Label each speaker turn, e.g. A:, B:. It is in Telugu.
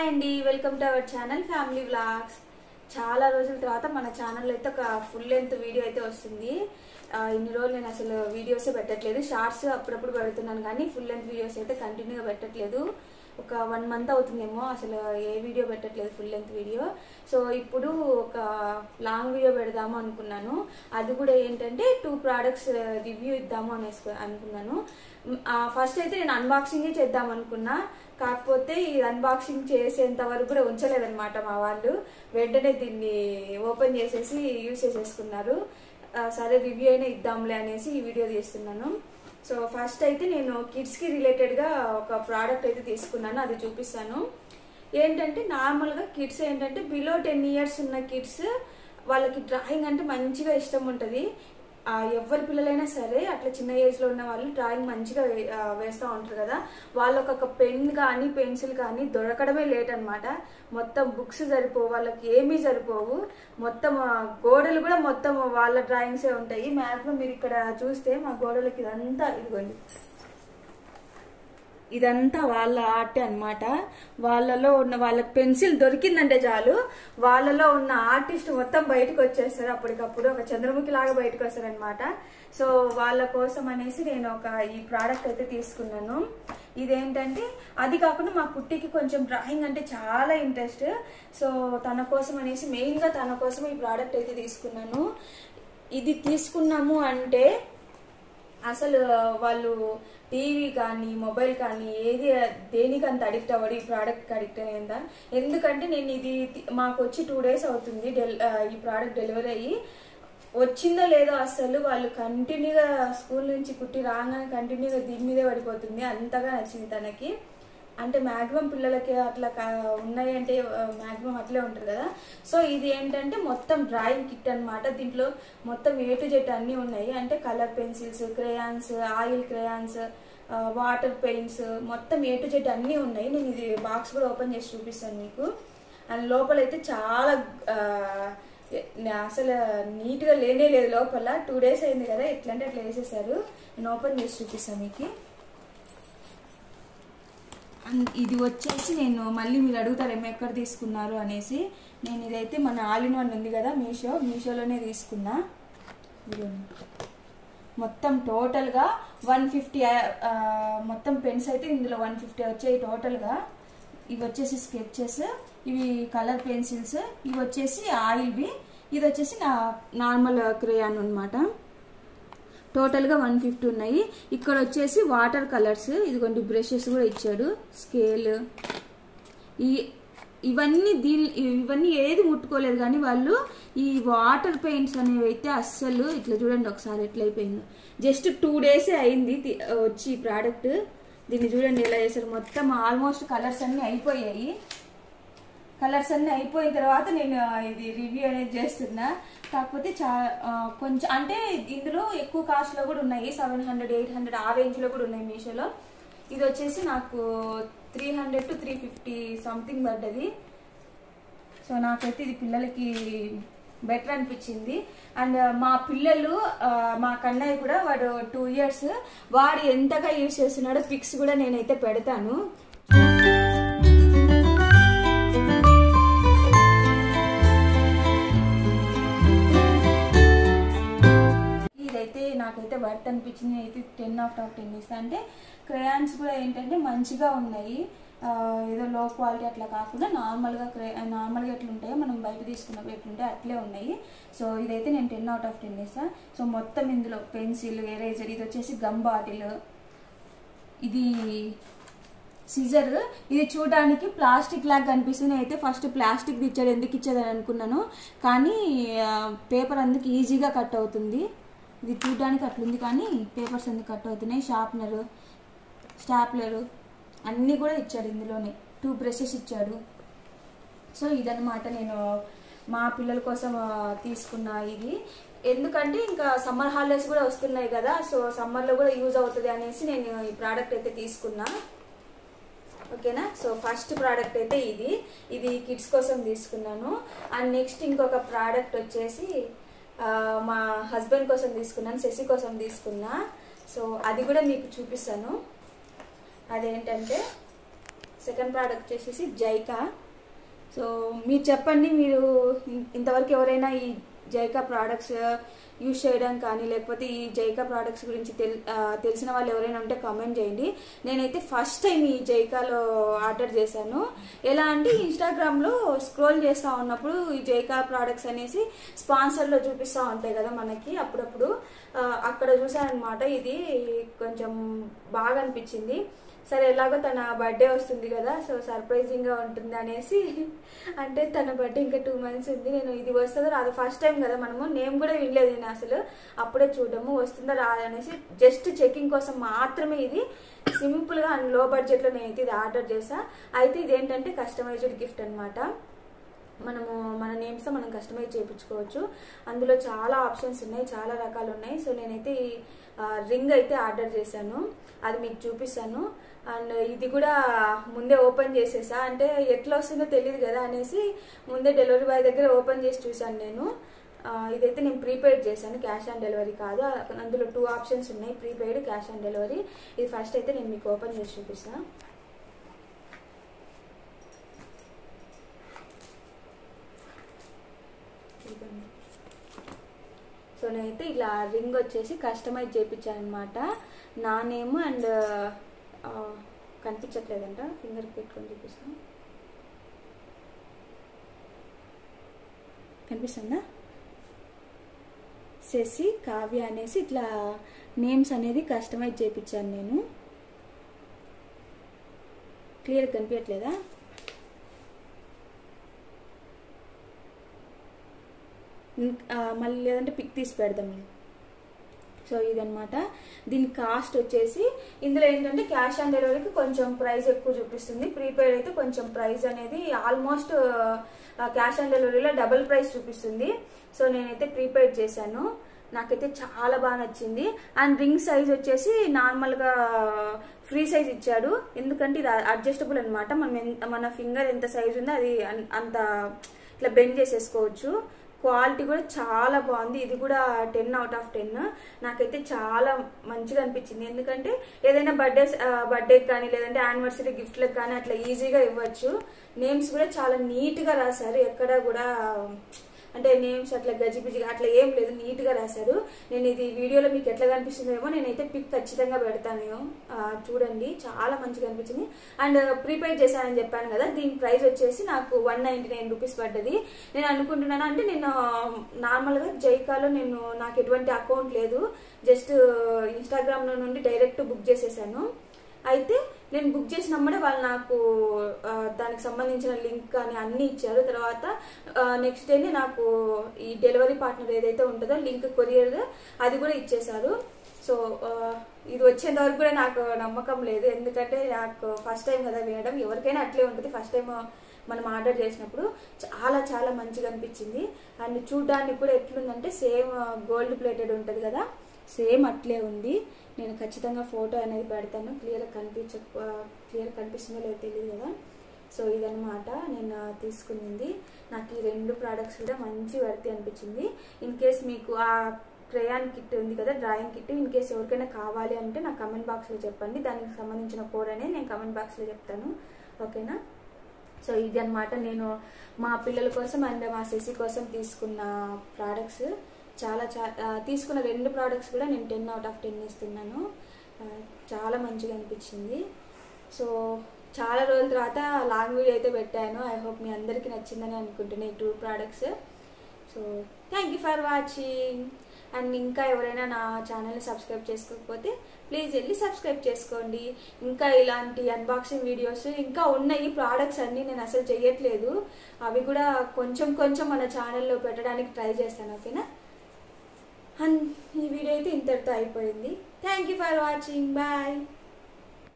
A: హాయ్ అండి, welcome to our channel family vlogs. చాలా రోజుల తర్వాత మన ఛానల్లో అయితే ఒక ఫుల్ లెంత్ వీడియో అయితే వస్తుంది. ఇన్ని రోజులు నేను అసలు వీడియోసే పెట్టట్లేదు. షార్ట్స్ అప్పుడప్పుడు పెడుతున్నాను కానీ ఫుల్ లెంత్ వీడియోస్ అయితే కంటిన్యూగా పెట్టట్లేదు. ఒక 1 మంత్ అవుతుందేమో అసలు ఏ వీడియో పెట్టట్లేదు, ఫుల్ లెంత్ వీడియో. సో ఇప్పుడు ఒక లాంగ్ వీడియో పెడదాము అనుకున్నాను. అది కూడా ఏంటంటే 2 ప్రోడక్ట్స్ రివ్యూ ఇద్దాము అనుకున్నాను. ఫస్ట్ అయితే నేను అన్బాక్సింగే చేద్దాం అనుకున్నా, కాకపోతే ఈ అన్బాక్సింగ్ చేసేంత వరకు కూడా ఉంచలేదన్నమాట మా వాళ్ళు. వెంటనే దీన్ని ఓపెన్ చేసేసి యూజ్ చేసేసుకున్నారు. సరే రివ్యూ అయినా ఇద్దాంలే అనేసి ఈ వీడియో తీస్తున్నాను. సో ఫస్ట్ అయితే నేను కిడ్స్కి రిలేటెడ్గా ఒక ప్రోడక్ట్ అయితే తీసుకున్నాను, అది చూపిస్తాను. ఏంటంటే నార్మల్గా కిడ్స్ ఏంటంటే బిలో 10 years ఉన్న కిడ్స్ వాళ్ళకి డ్రాయింగ్ అంటే మంచిగా ఇష్టం ఉంటుంది. ఎవరి పిల్లలైనా సరే అట్లా చిన్న ఏజ్లో ఉన్న వాళ్ళు డ్రాయింగ్ మంచిగా వేస్తూ ఉంటారు కదా. వాళ్ళకి ఒక పెన్ కానీ పెన్సిల్ కానీ దొరకడమే లేట్ అనమాట. మొత్తం బుక్స్ సరిపోవు, వాళ్ళకి ఏమీ సరిపోవు. మొత్తం గోడలు కూడా మొత్తం వాళ్ళ డ్రాయింగ్సే ఉంటాయి. మ్యాక్సిమం మీరు ఇక్కడ చూస్తే మా గోడలకి ఇదంతా ఇదిగోండి, ఇదంతా వాళ్ళ ఆర్ట్ అనమాట. వాళ్ళలో ఉన్న వాళ్ళకి పెన్సిల్ దొరికిందంటే చాలు, వాళ్ళలో ఉన్న ఆర్టిస్ట్ మొత్తం బయటకు వచ్చేస్తారు అప్పటికప్పుడు. ఒక చంద్రముఖి లాగా బయటకు వస్తారనమాట. సో వాళ్ళ కోసం అనేసి నేను ఈ ప్రోడక్ట్ అయితే తీసుకున్నాను. ఇదేంటంటే అది కాకుండా మా కుట్టికి కొంచెం డ్రాయింగ్ అంటే చాలా ఇంట్రెస్ట్. సో తన కోసం అనేసి మెయిన్గా తన కోసం ఈ ప్రోడక్ట్ అయితే తీసుకున్నాను. ఇది తీసుకున్నాము అంటే అసలు వాళ్ళు టీవీ కానీ మొబైల్ కానీ దేనికి అంత అడిక్ట్ అవ్వడు, ఈ ప్రోడక్ట్కి అడిక్ట్ అయ్యిందా. ఎందుకంటే నేను ఇది మాకు వచ్చి 2 days అవుతుంది ఈ ప్రోడక్ట్ డెలివరీ అయ్యి. వచ్చిందో లేదో అసలు వాళ్ళు కంటిన్యూగా స్కూల్ నుంచి కుట్టి రాగానే కంటిన్యూగా దీని మీదే పడిపోతుంది. అంతగా నచ్చింది తనకి. అంటే మ్యాక్సిమం పిల్లలకి అట్లా ఉన్నాయంటే మ్యాక్సిమం అట్లే ఉంటారు కదా. సో ఇది ఏంటంటే మొత్తం డ్రాయింగ్ కిట్ అనమాట. దీంట్లో మొత్తం A to Z అన్నీ ఉన్నాయి. అంటే colour pencils, crayons, oil crayons, water paints, మొత్తం A to Z అన్నీ ఉన్నాయి. నేను ఇది బాక్స్ కూడా ఓపెన్ చేసి చూపిస్తాను మీకు. అండ్ లోపలైతే చాలా అసలు నీట్గా లేనే లేదు లోపల. 2 days అయింది కదా, ఎట్లంటే అట్లా వేసేసారు. నేను ఓపెన్ చేసి చూపిస్తాను మీకు. ఇది వచ్చేసి నేను మళ్ళీ మీరు అడుగుతారేమో ఎక్కడ తీసుకున్నారు అనేసి. నేను ఇదైతే మన ఆల్ ఇన్ వన్ ఉంది కదా మీషోలోనే తీసుకున్నా. మొత్తం టోటల్గా 150 మొత్తం పెన్స్ అయితే ఇందులో 150 వచ్చాయి టోటల్గా. ఇవి వచ్చేసి స్కెచెస్, ఇవి కలర్ పెన్సిల్స్, ఇవి వచ్చేసి ఆయిల్వి, ఇది వచ్చేసి నార్మల్ క్రేయాన్ అనమాట. టోటల్గా 150 ఉన్నాయి. ఇక్కడ వచ్చేసి వాటర్ కలర్స్, ఇదిగోండి బ్రషెస్ కూడా ఇచ్చాడు, స్కేల్. ఇవన్నీ ఏది ముట్టుకోలేదు కానీ వాళ్ళు ఈ వాటర్ పెయింట్స్ అనేవి అయితే అస్సలు. ఇట్లా చూడండి ఒకసారి ఎట్లా అయిపోయిందో. జస్ట్ 2 days అయింది వచ్చి ఈ ప్రోడక్ట్. దీన్ని చూడండి ఎలా చేశారు. మొత్తం ఆల్మోస్ట్ కలర్స్ అన్నీ అయిపోయాయి. కలర్స్ అన్నీ అయిపోయిన తర్వాత నేను ఇది రివ్యూ అనేది చేస్తున్నా. కాకపోతే కొంచెం అంటే ఇందులో ఎక్కువ కాస్ట్లో కూడా ఉన్నాయి, 700, 800 ఆ రేంజ్లో కూడా ఉన్నాయి మీషోలో. ఇది వచ్చేసి నాకు 300 to 350 సంథింగ్ పడ్డది. సో నాకైతే ఇది పిల్లలకి బెటర్ అనిపించింది. అండ్ మా పిల్లలు, మా కన్నయ్య కూడా వాడు 2 years, వాడు ఎంతగా యూజ్ చేస్తున్నాడో పిక్స్ కూడా నేనైతే పెడతాను. నాకైతే వర్త్ అనిపించింది. అయితే 10 out of 10 ఇస్తా. అంటే క్రేయాన్స్ కూడా ఏంటంటే మంచిగా ఉన్నాయి, ఏదో లో క్వాలిటీ అట్లా కాకుండా నార్మల్గా ఎట్లా ఉంటాయో మనం బయట తీసుకున్నప్పుడు ఎట్లుంటాయో అట్లే ఉన్నాయి. సో ఇదైతే నేను 10 out of 10 ఇస్తా. సో మొత్తం ఇందులో పెన్సిల్, ఎరేజర్, ఇది వచ్చేసి గమ్ బాటిల్, ఇది సిజర్. ఇది చూడడానికి ప్లాస్టిక్ లాగా కనిపిస్తుంది. అయితే ఫస్ట్ ప్లాస్టిక్ ఇచ్చాడు, ఎందుకు ఇచ్చాడని అనుకున్నాను, కానీ పేపర్ అందుకు ఈజీగా కట్ అవుతుంది. ఇది చూడడానికి అట్లుంది కానీ పేపర్స్ ఎందుకు కట్ అవుతున్నాయి. షార్ప్నరు, స్టాప్లరు అన్నీ కూడా ఇచ్చాడు ఇందులోనే. 2 బ్రషెస్ ఇచ్చాడు. సో ఇదన్నమాట నేను మా పిల్లల కోసం తీసుకున్న ఇది. ఎందుకంటే ఇంకా సమ్మర్ హాలిడేస్ కూడా వస్తున్నాయి కదా, సో సమ్మర్లో కూడా యూజ్ అవుతుంది అనేసి నేను ఈ ప్రోడక్ట్ అయితే తీసుకున్నా. ఓకేనా. సో ఫస్ట్ ప్రోడక్ట్ అయితే ఇది కిడ్స్ కోసం తీసుకున్నాను. అండ్ నెక్స్ట్ ఇంకొక ప్రోడక్ట్ వచ్చేసి మా హస్బెండ్ కోసం తీసుకున్నాను, శశి కోసం తీసుకున్నా. సో అది కూడా మీకు చూపిస్తాను. అదేంటంటే సెకండ్ ప్రోడక్ట్ వచ్చేసి జైకా. సో మీరు చెప్పండి, మీరు ఇంతవరకు ఎవరైనా ఈ జైకా ప్రోడక్ట్స్ యూజ్ చేయడం కానీ లేకపోతే ఈ జైకా ప్రోడక్ట్స్ గురించి తెలిసిన వాళ్ళు ఎవరైనా ఉంటే కామెంట్ చేయండి. నేనైతే ఫస్ట్ టైం ఈ జైకాలో ఆర్డర్ చేశాను. ఎలా అంటే ఇన్స్టాగ్రామ్లో స్క్రోల్ చేస్తూ ఉన్నప్పుడు ఈ జైకా ప్రోడక్ట్స్ అనేసి స్పాన్సర్లో చూపిస్తూ ఉంటాయి కదా మనకి అప్పుడప్పుడు, అక్కడ చూసానమాట. ఇది కొంచెం బాగా అనిపించింది. సరే ఎలాగో తన బర్త్డే వస్తుంది కదా, సో సర్ప్రైజింగ్గా ఉంటుంది అనేసి, అంటే తన బర్త్డే ఇంకా 2 months ఉంది. నేను ఇది వస్తుందో రాదు, ఫస్ట్ టైం కదా మనము, నేమ్ కూడా వినలేదు నేను అసలు, అప్పుడే చూడము వస్తుందో రాదనేసి జస్ట్ చెకింగ్ కోసం మాత్రమే ఇది సింపుల్గా అండ్ లో బడ్జెట్లో నేనైతే ఇది ఆర్డర్ చేసా. అయితే ఇదేంటంటే కస్టమైజ్డ్ గిఫ్ట్ అనమాట. మనము మన నేమ్స్తో మనం కస్టమైజ్ చేయించుకోవచ్చు. అందులో చాలా ఆప్షన్స్ ఉన్నాయి, చాలా రకాలు ఉన్నాయి. సో నేనైతే ఈ రింగ్ అయితే ఆర్డర్ చేశాను, అది మీకు చూపిస్తాను. అండ్ ఇది కూడా ముందే ఓపెన్ చేసేసా, అంటే ఎట్లా వస్తుందో తెలియదు కదా అనేసి ముందే డెలివరీ బాయ్ దగ్గర ఓపెన్ చేసి చూసాను నేను. ఇదైతే నేను ప్రీపెయిడ్ చేశాను, క్యాష్ ఆన్ డెలివరీ కాదు. అందులో 2 ఆప్షన్స్ ఉన్నాయి, ప్రీపెయిడ్, క్యాష్ ఆన్ డెలివరీ. ఇది ఫస్ట్ అయితే నేను మీకు ఓపెన్ చేసి చూపిస్తాను. సో నేనైతే ఇలా రింగ్ వచ్చేసి కస్టమైజ్ చేయించాను అనమాట. నా నేమ్ అండ్ కనిపించట్లేదంట, ఫింగర్ పెట్టుకొని చూపిస్తాను. కనిపిస్తుందా? శశి, కావ్య అనేసి ఇట్లా నేమ్స్ అనేది కస్టమైజ్ చేయించాను నేను. క్లియర్ కనిపించట్లేదా? మళ్ళీ లేదంటే పిక్ తీసి పెడదాం. సో ఇదనమాట. దీని కాస్ట్ వచ్చేసి ఇందులో ఏంటంటే క్యాష్ ఆన్ డెలివరీకి కొంచెం ప్రైస్ ఎక్కువ చూపిస్తుంది, ప్రీపెయిడ్ అయితే కొంచెం ప్రైస్ అనేది ఆల్మోస్ట్ క్యాష్ ఆన్ డెలివరీలో డబుల్ ప్రైస్ చూపిస్తుంది. సో నేనైతే ప్రీపెయిడ్ చేశాను, నాకైతే చాలా బాగా నచ్చింది. అండ్ రింగ్ సైజ్ వచ్చేసి నార్మల్గా ఫ్రీ సైజ్ ఇచ్చాడు, ఎందుకంటే ఇది అడ్జస్టబుల్ అనమాట. మన ఫింగర్ ఎంత సైజ్ ఉందో అది అంత ఇట్లా బెండ్ చేసేసుకోవచ్చు. క్వాలిటీ కూడా చాలా బాగుంది. ఇది కూడా 10 out of 10. నాకైతే చాలా మంచిగా అనిపించింది, ఎందుకంటే ఏదైనా బర్త్డేకి కానీ లేదంటే యానివర్సరీ గిఫ్ట్లకు కానీ అట్లా ఈజీగా ఇవ్వచ్చు. నేమ్స్ కూడా చాలా నీట్గా రాశారు, ఎక్కడ కూడా అంటే నేమ్స్ అట్లా గజిబిజిగా అట్లా ఏం లేదు, నీట్గా రాశారు. నేను ఇది వీడియోలో మీకు ఎట్లా కనిపిస్తుందేమో, నేనైతే పిక్ ఖచ్చితంగా పెడతాను, చూడండి. చాలా మంచిగా అనిపించింది. అండ్ ప్రీపెయిడ్ చేశానని చెప్పాను కదా, దీని ప్రైస్ వచ్చేసి నాకు 199 రూపీస్ పడ్డది. నేను అనుకుంటున్నాను, అంటే నేను నార్మల్గా జైకాలో నాకు ఎటువంటి అకౌంట్ లేదు, జస్ట్ ఇన్స్టాగ్రామ్లో నుండి డైరెక్ట్ బుక్ చేసేసాను. అయితే నేను బుక్ చేసినప్పుడే వాళ్ళు నాకు దానికి సంబంధించిన లింక్ కానీ అన్నీ ఇచ్చారు. తర్వాత నెక్స్ట్ డేనే నాకు ఈ డెలివరీ పార్ట్నర్ ఏదైతే ఉంటుందో లింక్ కొరియర్ అది కూడా ఇచ్చేశారు. సో ఇది వచ్చేంత వరకు కూడా నాకు నమ్మకం లేదు, ఎందుకంటే నాకు ఫస్ట్ టైం కదా వినడం, ఎవరికైనా అట్లే ఉంటుంది ఫస్ట్ టైం మనం ఆర్డర్ చేసినప్పుడు. చాలా చాలా మంచిగా అనిపించింది. అండ్ చూడ్డానికి కూడా ఎట్లుందంటే సేమ్ గోల్డ్ ప్లేటెడ్ ఉంటుంది కదా, సేమ్ అట్లే ఉంది. నేను ఖచ్చితంగా ఫోటో అనేది పెడతాను, క్లియర్ కనిపిస్తుందో లేదో తెలియదు కదా. సో ఇదనమాట నేను తీసుకునింది. నాకు ఈ 2 ప్రోడక్ట్స్ కూడా మంచి వర్తి అనిపించింది. ఇన్ కేస్ మీకు ఆ క్రేయాన్ కిట్ ఉంది కదా, డ్రాయింగ్ కిట్, ఇన్ కేస్ ఎవరికైనా కావాలి అంటే నాకు కమెంట్ బాక్స్లో చెప్పండి, దానికి సంబంధించిన కోడ్ అనేది నేను కమెంట్ బాక్స్లో చెప్తాను, ఓకేనా. సో ఇది అనమాట నేను మా పిల్లల కోసం అండ్ మా శశి కోసం తీసుకున్న ప్రోడక్ట్స్. తీసుకున్న 2 ప్రోడక్ట్స్ కూడా నేను 10 out of 10 ఇస్తున్నాను. చాలా మంచిగా అనిపించింది. సో చాలా రోజుల తర్వాత లాంగ్ వీడియో అయితే పెట్టాను. ఐ హోప్ మీ అందరికీ నచ్చిందని అనుకుంటున్నాను ఈ 2 products. So thank you for watching. And ఇంకా ఎవరైనా నా ఛానల్ని సబ్స్క్రైబ్ చేసుకోకపోతే ప్లీజ్ వెళ్ళి సబ్స్క్రైబ్ చేసుకోండి. ఇంకా ఇలాంటి అన్బాక్సింగ్ వీడియోస్ ఇంకా ఉన్నాయి. ప్రోడక్ట్స్ అన్నీ నేను అసలు చేయట్లేదు, అవి కూడా కొంచెం మన ఛానల్లో పెట్టడానికి ట్రై చేస్తాను, ఓకేనా. అండ్ ఈ వీడియో అయితే ఇంతటితో అయిపోయింది. Thank you for watching, bye.